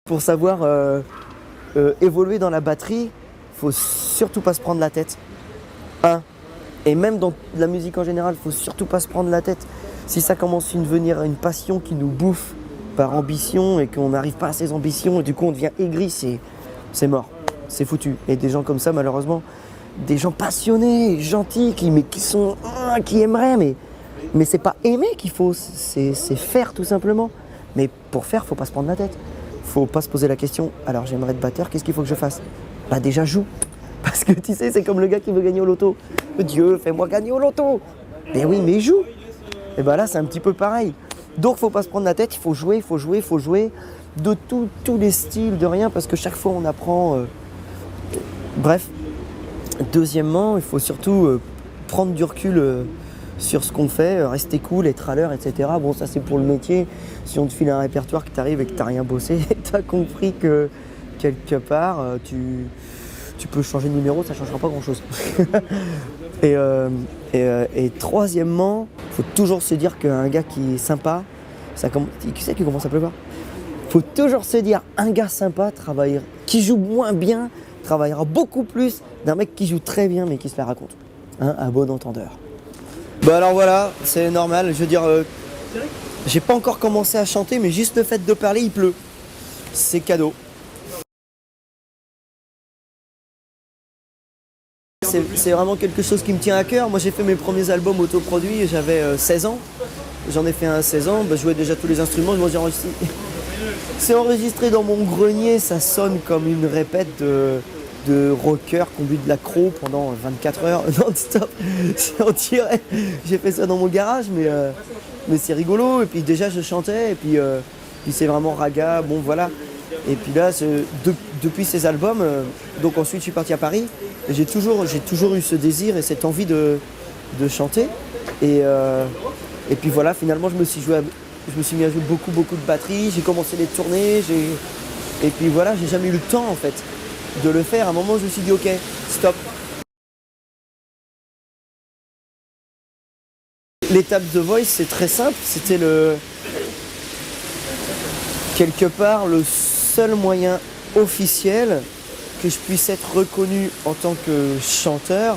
Pour savoir évoluer dans la batterie, faut surtout pas se prendre la tête. Et même dans la musique en général, faut surtout pas se prendre la tête. Si ça commence à devenir une passion qui nous bouffe par ambition et qu'on n'arrive pas à ses ambitions et du coup on devient aigri, c'est mort, c'est foutu. Et des gens comme ça, malheureusement, des gens passionnés, gentils, qui aimeraient, mais c'est pas aimer qu'il faut, c'est faire tout simplement. Mais pour faire, faut pas se prendre la tête. Faut pas se poser la question, alors j'aimerais être batteur, qu'est-ce qu'il faut que je fasse? Bah déjà joue. Parce que tu sais, c'est comme le gars qui veut gagner au loto. Dieu, fais-moi gagner au loto. Mais oui, mais joue. Et bah là, c'est un petit peu pareil. Donc faut pas se prendre la tête, il faut jouer, il faut jouer, il faut jouer. De tous les styles, de rien, parce que chaque fois on apprend. Bref. Deuxièmement, il faut surtout prendre du recul sur ce qu'on fait, rester cool, être à l'heure, etc. Bon, ça c'est pour le métier. Si on te file un répertoire, que tu arrives et que tu n'as rien bossé, tu as compris que quelque part, tu peux changer de numéro, ça ne changera pas grand-chose. et troisièmement, il faut toujours se dire qu'un gars qui est sympa, qui sait qu'il commence à pleuvoir. Il faut toujours se dire, un gars sympa qui joue moins bien, travaillera beaucoup plus d'un mec qui joue très bien mais qui se la raconte. Un bon entendeur. Bah alors voilà, c'est normal, je veux dire, j'ai pas encore commencé à chanter, mais juste le fait de parler, il pleut. C'est cadeau. C'est vraiment quelque chose qui me tient à cœur. Moi j'ai fait mes premiers albums autoproduits, j'avais 16 ans. J'en ai fait un à 16 ans, je jouais déjà tous les instruments, moi j'ai enregistré. C'est enregistré dans mon grenier, ça sonne comme une répète de rocker qu'on but de l'accro pendant 24 heures non-stop. On dirait, j'ai fait ça dans mon garage, mais c'est rigolo. Et puis déjà je chantais, et puis c'est vraiment raga, bon voilà. Et puis là, depuis ces albums, donc ensuite je suis parti à Paris, et j'ai toujours eu ce désir et cette envie de chanter. Et puis voilà, finalement je me suis mis à jouer beaucoup de batterie, j'ai commencé les tournées, et puis voilà, j'ai jamais eu le temps en fait de le faire. À un moment je me suis dit ok, stop. L'étape de Voice c'est très simple, c'était quelque part le seul moyen officiel que je puisse être reconnu en tant que chanteur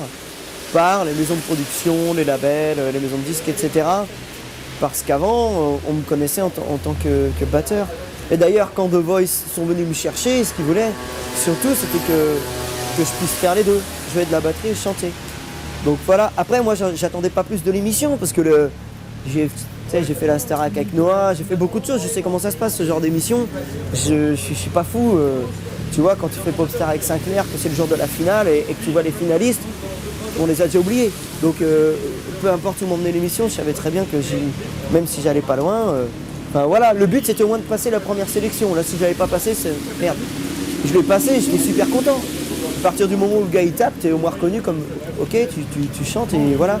par les maisons de production, les labels, les maisons de disques, etc. Parce qu'avant, on me connaissait en tant que batteur. Et d'ailleurs, quand The Voice sont venus me chercher, ce qu'ils voulaient, surtout, c'était que je puisse faire les deux, jouer de la batterie et chanter. Donc voilà, après moi j'attendais pas plus de l'émission, parce que j'ai fait la Starac avec Noah, j'ai fait beaucoup de choses, je sais comment ça se passe ce genre d'émission. Je suis pas fou, tu vois, quand tu fais Popstar avec Sinclair, que c'est le jour de la finale et que tu vois les finalistes, on les a déjà oubliés. Donc peu importe où m'emmenait l'émission, je savais très bien que même si j'allais pas loin, voilà, le but c'était au moins de passer la première sélection. Là si j'avais pas passé, c'est merde. Je l'ai passé, j'étais super content. À partir du moment où le gars il tape, t'es au moins reconnu comme ok, tu chantes et voilà.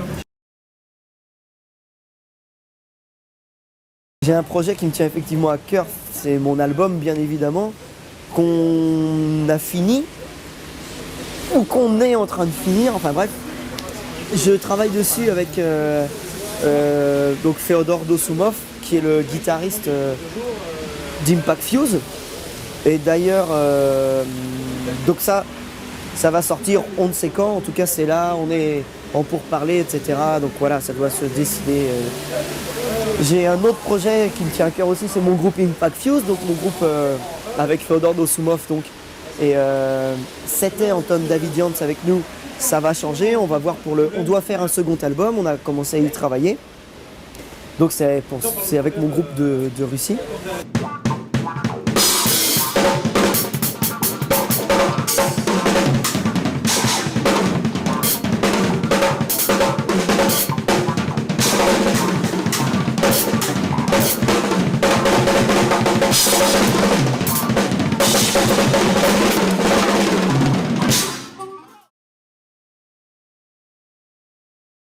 J'ai un projet qui me tient effectivement à cœur, c'est mon album bien évidemment, qu'on a fini, ou qu'on est en train de finir, enfin bref. Je travaille dessus avec donc Féodor Dosumov, qui est le guitariste d'Impact Fuse. Et d'ailleurs, donc ça va sortir on ne sait quand, en tout cas c'est là, on est en pourparlers, etc. Donc voilà, ça doit se décider. J'ai un autre projet qui me tient à cœur aussi, c'est mon groupe Impact Fuse, donc mon groupe avec Féodor Dosumov donc. Et c'était Anton Davidians avec nous, ça va changer, on va voir on doit faire un second album, on a commencé à y travailler. Donc c'est avec mon groupe de Russie.